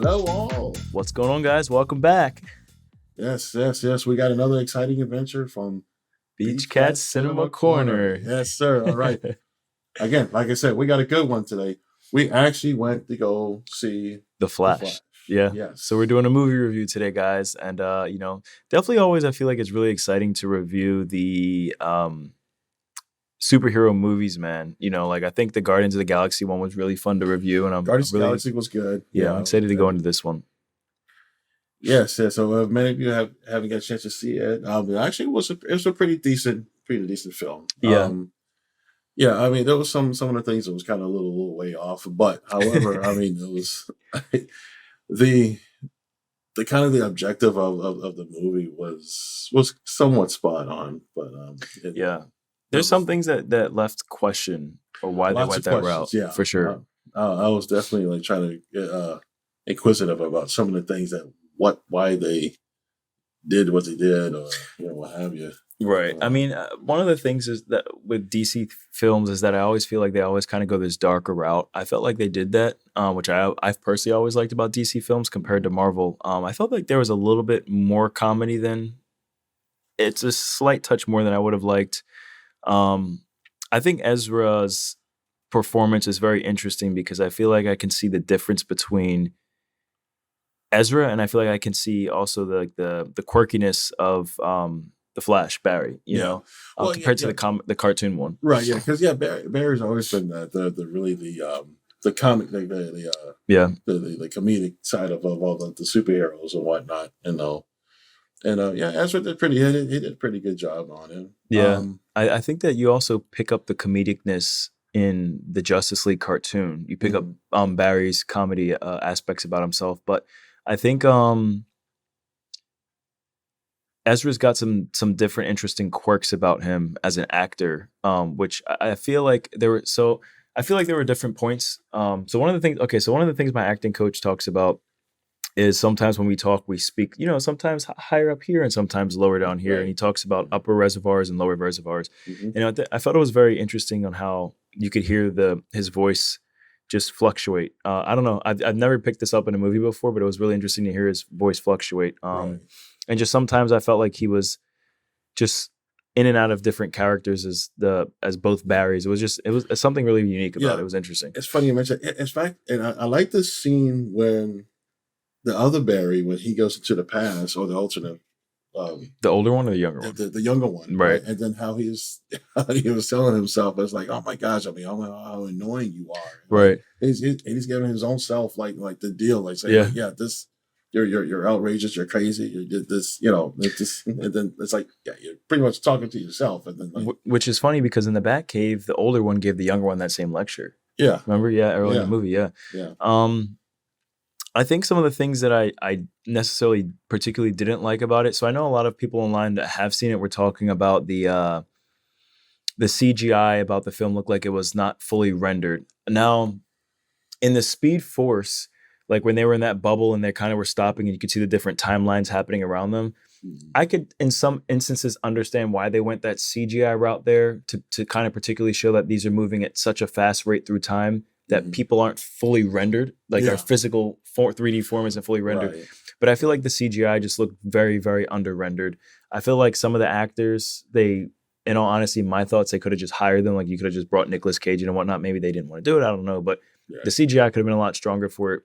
Hello, all. What's going on, guys? Welcome back. Yes. We got another exciting adventure from Beachcat Cinema Corner. Yes, sir. All right. Again, like I said, we got a good one today. We actually went to go see The Flash. Yeah. Yes. So we're doing a movie review today, guys. And, definitely always I feel like it's really exciting to review the superhero movies, man. I think the Guardians of the Galaxy one was really fun to review. And Guardians of the Galaxy was good. Yeah, I'm excited to go into this one. Yes. So many of you haven't got a chance to see it. Actually, it was a pretty decent film. Yeah. Yeah, I mean, there was some of the things that was kind of a little way off, but however, I mean, it was the kind of the objective of the movie was somewhat spot on, but there's some things that left question or why they went that route. Yeah, for sure. I was definitely like trying to get inquisitive about some of the things why they did what they did, or what have you. Right. I mean, one of the things is that with DC films is that I always feel like they always kind of go this darker route. I felt like they did that, which I've personally always liked about DC films compared to Marvel. I felt like there was a little bit more comedy than it's a slight touch more than I would have liked. I think Ezra's performance is very interesting because I feel like I can see the difference between Ezra, and I feel like I can see also the quirkiness of the Flash, Barry. Compared to the cartoon one. Right. Yeah. Because Barry's always been the comic, the comedic side of all the superheroes and whatnot. Ezra did he did a pretty good job on him. Yeah. I think that you also pick up the comedicness in the Justice League cartoon. You pick up Barry's comedy aspects about himself, but I think Ezra's got some different interesting quirks about him as an actor, which I feel like there were. So I feel like there were different points. So one of the things my acting coach talks about is sometimes when we talk, we speak, sometimes higher up here and sometimes lower down here. Right. And he talks about upper reservoirs and lower reservoirs. Mm-hmm. I thought it was very interesting on how you could hear his voice just fluctuate. I don't know. I've never picked this up in a movie before, but it was really interesting to hear his voice fluctuate. Right. And just sometimes I felt like he was just in and out of different characters as both Barrys. It was something really unique about it. It was interesting. It's funny you mentioned. In fact, and I like this scene when the other Barry, when he goes into the past or the alternate. The older one or the younger one? The younger one, right? And then how he was telling himself, it's like, oh my gosh, I mean, how annoying you are, right? He's giving his own self like the deal, like saying, this. You're outrageous. You're crazy. You did this, and then it's like, you're pretty much talking to yourself. And then, which is funny because in the Batcave, the older one gave the younger one that same lecture. Yeah, remember? Yeah, early in the movie. Yeah. I think some of the things that I necessarily particularly didn't like about it. So I know a lot of people online that have seen it were talking about the CGI about the film looked like it was not fully rendered. Now, in the Speed Force, like when they were in that bubble and they kind of were stopping and you could see the different timelines happening around them, I could, in some instances, understand why they went that CGI route there to kind of particularly show that these are moving at such a fast rate through time that people aren't fully rendered, like our physical 3D form isn't fully rendered. Right. But I feel like the CGI just looked very, very under-rendered. I feel like some of the actors, in all honesty, my thoughts, they could have just hired them. Like you could have just brought Nicolas Cage in and whatnot. Maybe they didn't want to do it. I don't know. But the CGI could have been a lot stronger for it.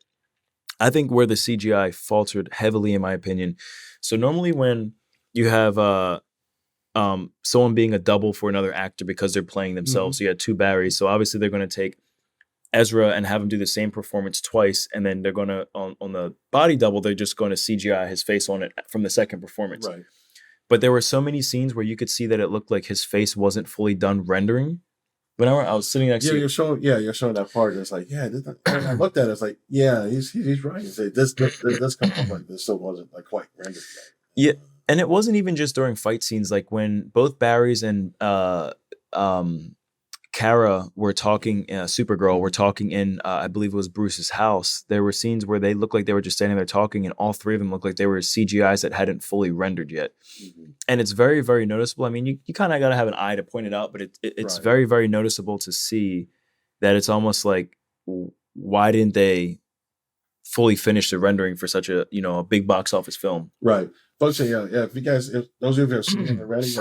I think where the CGI faltered heavily, in my opinion. So normally when you have someone being a double for another actor because they're playing themselves, so you had two Barrys. So obviously they're going to take Ezra and have him do the same performance twice, and then they're going to on the body double, they're just going to CGI his face on it from the second performance. Right. But there were so many scenes where you could see that it looked like his face wasn't fully done rendering. Whenever I was sitting next to you're showing that part. It's like, I looked at it. It's like, he's right. It's like, this come up like this still wasn't like quite rendered yet. Yeah, and it wasn't even just during fight scenes. Like when both Barrys and Kara were talking, Supergirl were talking in, I believe it was Bruce's house. There were scenes where they looked like they were just standing there talking, and all three of them looked like they were CGIs that hadn't fully rendered yet. Mm-hmm. And it's very, very noticeable. I mean, you kind of got to have an eye to point it out, but it's right. Very, very noticeable to see that it's almost like, why didn't they fully finish the rendering for such a a big box office film. Right. But so, yeah. If you guys, if those of you who have seen it already,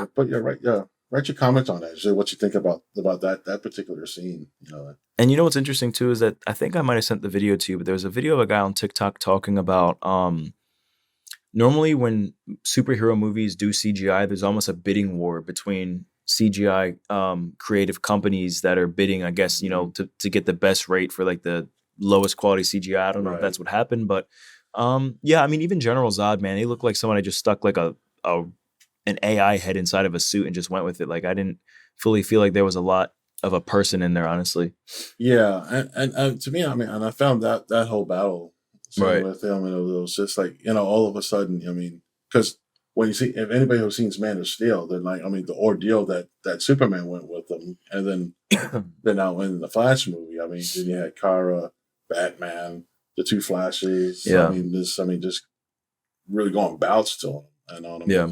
write your comments on that. Say what you think about that particular scene. And what's interesting too is that I think I might have sent the video to you, but there was a video of a guy on TikTok talking about normally when superhero movies do CGI, there's almost a bidding war between CGI creative companies that are bidding, I guess, to get the best rate for like the lowest quality CGI. I don't know if that's what happened, but yeah, I mean, even General Zod, man, he looked like someone had just stuck like an AI head inside of a suit and just went with it. Like I didn't fully feel like there was a lot of a person in there, honestly. Yeah, and to me, I mean, and I found that whole battle scene with him, and it was just like all of a sudden, I mean, because when you see, if anybody who's seen Man of Steel, then like, I mean, the ordeal that Superman went with them, and then now in the Flash movie, I mean, then you had Kara, Batman, the two Flashes. Yeah, I mean, just really going bouts to him and on him. Yeah,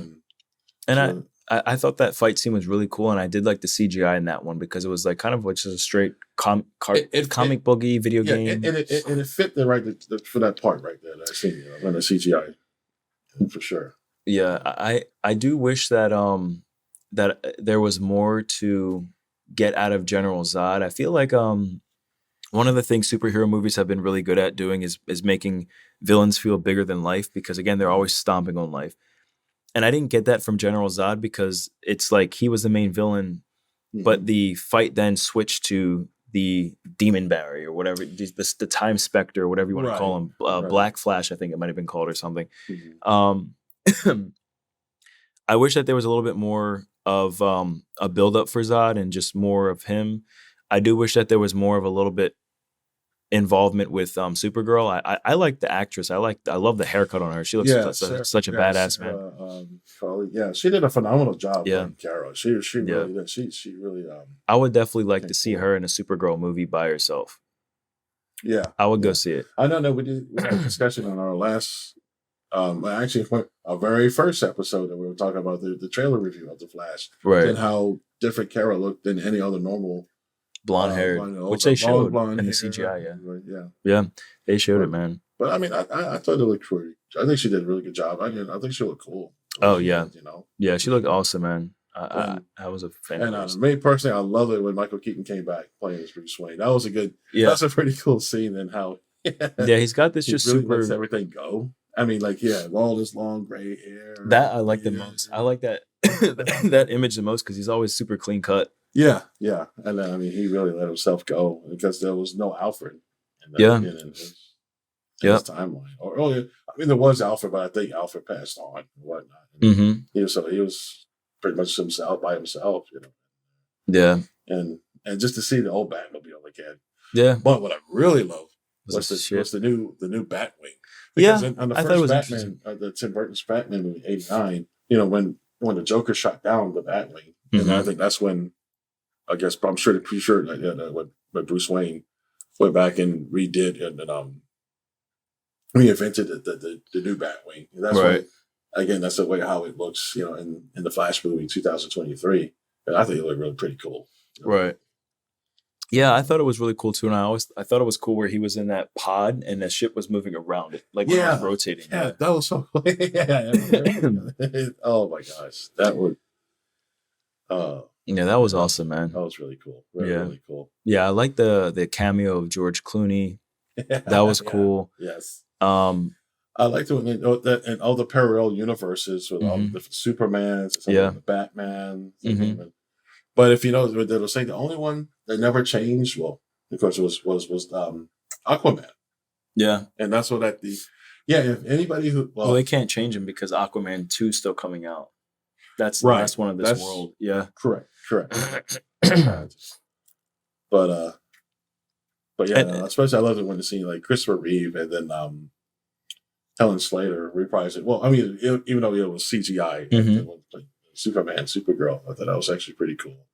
and I thought that fight scene was really cool, and I did like the CGI in that one because it was like kind of just a straight comic booky video game, and it fit for that part right there. That scene, and the CGI for sure. Yeah, I do wish that that there was more to get out of General Zod. I feel like one of the things superhero movies have been really good at doing is making villains feel bigger than life, because again, they're always stomping on life. And I didn't get that from General Zod because it's like he was the main villain, but the fight then switched to the Demon Barrier or whatever, the Time Spectre or whatever you want to call him, Black Flash, I think it might have been called, or something. I wish that there was a little bit more of a build-up for Zod and just more of him. I do wish that there was more of a little bit involvement with Supergirl. I like the actress. I love the haircut on her. She looks such a badass, man. Yeah, she did a phenomenal job playing Kara. She really did. She really. I would definitely like to see her in a Supergirl movie by herself. Yeah, I would go see it. I don't know. We had a discussion on our last, actually, our very first episode that we were talking about the trailer review of The Flash, and how different Kara looked than any other normal. Blonde hair, which they showed in the CGI, yeah, they showed it, man. But I mean, I thought it looked pretty. I think she did a really good job. I think she looked cool. Oh yeah, yeah, she looked awesome, man. I was a fan. And me personally, I love it when Michael Keaton came back playing as Bruce Wayne. That was a good. Yeah, that's a pretty cool scene, and how. Yeah, he's got this just really super. Lets everything go. I mean, like, all this long gray hair. That I like the most. I like that that image the most because he's always super clean cut. Yeah, and then I mean, he really let himself go because there was no Alfred in his timeline. Or I mean, there was Alfred, but I think Alfred passed on and whatnot. And he was pretty much by himself, Yeah, and just to see the old Batmobile again. Yeah, but what I really love was the new Batwing. Because on the first Batman, the Tim Burton's Batman movie '89, when the Joker shot down the Batwing, and I think that's when. I guess, but I'm pretty sure that when Bruce Wayne went back and redid and reinvented the new Batwing. And that's right. Again, that's the way how it looks, in the Flash movie 2023. And I think it looked really pretty cool. Right. Yeah, I thought it was really cool too, and I thought it was cool where he was in that pod and the ship was moving around it, like when it was rotating. Yeah, that was so cool. Oh my gosh, that would. Yeah, that was awesome, man. That was really cool. Really cool. Yeah, I like the cameo of George Clooney. That was cool. Yes. I liked it in all the parallel universes with all the different Supermans, and the Batman. But if they'll say the only one that never changed, well, because it was Aquaman. Yeah, and that's what if anybody who well, they can't change him because Aquaman 2 is still coming out. That's the last one of this world. Yeah. Correct. But yeah, especially I love it when the scene like Christopher Reeve and then Helen Slater reprised it. Well, I mean, even though it was CGI, like Superman, Supergirl, I thought that was actually pretty cool.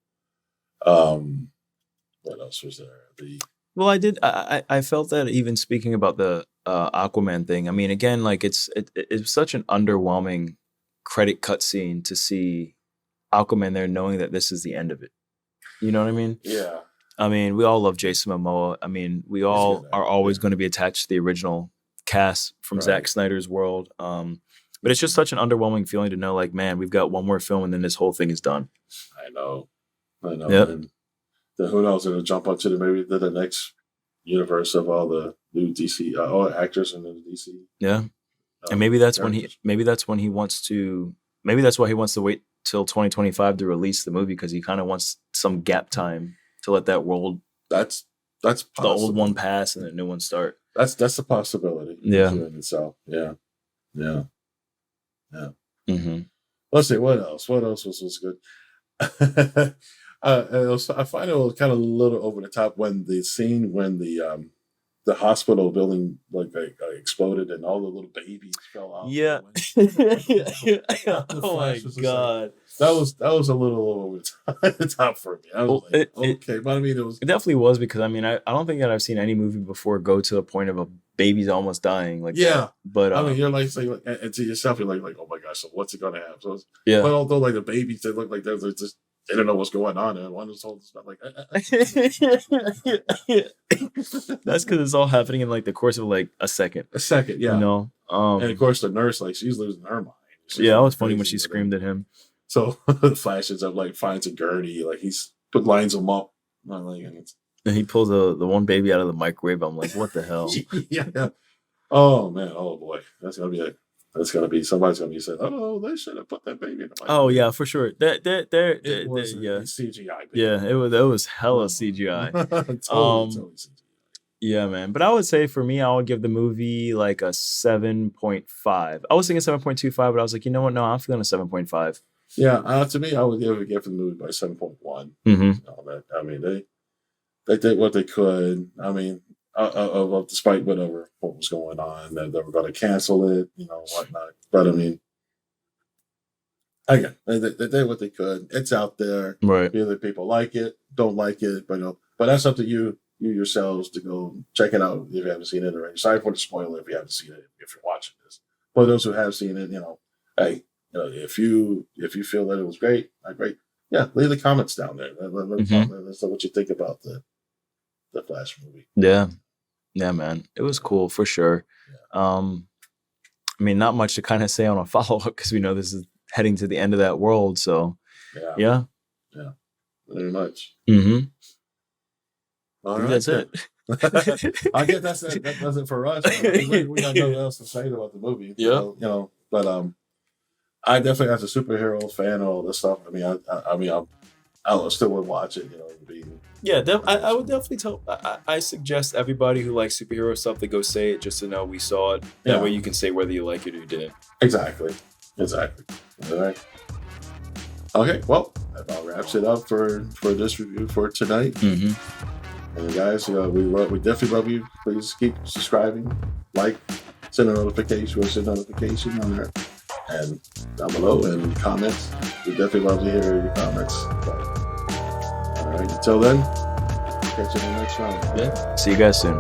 What else was there? Well, I felt that even speaking about the Aquaman thing. I mean, again, like it's such an underwhelming credit cutscene to see Aquaman there knowing that this is the end of it. You know what I mean? Yeah. I mean, we all love Jason Momoa. I mean, we all are always going to be attached to the original cast from Zack Snyder's world. But it's just such an underwhelming feeling to know, like, man, we've got one more film and then this whole thing is done. I know. Yep. And then who knows? It'll jump onto the next universe of all the new DC, all the actors in the DC. Yeah. And maybe that's when he wants to. Maybe that's why he wants to wait till 2025 to release the movie, because he kind of wants some gap time to let that world. That's the old one pass and the new one start. That's a possibility. Yeah. In itself. Yeah. Mm-hmm. Let's see what else. What else was good? I find it was kind of a little over the top when the scene when the hospital building exploded and all the little babies fell out. Yeah. Oh my god. That was a little over the top for me. I was okay, but I mean it definitely was, because I mean I don't think that I've seen any movie before go to the point of a baby's almost dying like that. But I mean you're like saying, and to yourself you're like oh my gosh, so what's it gonna have? So yeah. But although like the babies, they look like they're just. They don't know what's going on, and one was told stuff like. That's because it's all happening in like the course of like a second. Yeah. You know, and of course the nurse, like she's losing her mind. It was funny when she screamed at him. So flashes of like finds a gurney, like he's lines him up, and he pulls the one baby out of the microwave. I'm like, what the hell? Yeah. Oh man. Oh boy. That's gonna be somebody's gonna be saying, "Oh, they should have put that baby in the microwave." Oh yeah, for sure. It was CGI. Baby. Yeah, it was hella CGI. Totally CGI. Yeah, man. But I would say for me, I would give the movie like a 7.5. I was thinking 7.25, but I was like, you know what? No, I'm feeling a 7.5. Yeah, to me, I would give the movie by 7.1. Mm-hmm. I mean, they did what they could. I mean, despite what was going on, that they were going to cancel it, whatnot. But I mean, again, they did what they could. It's out there. Right. Either people like it, don't like it, but that's up to you yourselves to go check it out if you haven't seen it already. Sorry for the spoiler if you haven't seen it, if you're watching this. For those who have seen it, hey, if you feel that it was great, yeah, leave the comments down there. Let's know what you think about the Flash movie. Yeah, man, it was cool for sure. Yeah. I mean, not much to kind of say on a follow-up because we know this is heading to the end of that world. So, yeah, very much. Mm-hmm. All right, that's it. I guess that's it. That does it for us. We got nothing else to say about the movie. Yeah, but I definitely, as a superhero fan of all this stuff, I still would watch it. I would definitely tell. I suggest everybody who likes superhero stuff to go say it just to know we saw it. That way you can say whether you like it or you didn't. Exactly. All right. Okay. Well, that about wraps it up for this review for tonight. Mm-hmm. And guys, we definitely love you. Please keep subscribing, send a notification on there, and down below, and comments. We definitely love to hear your comments. All right. Until then, catch you in the next round. Yeah. See you guys soon.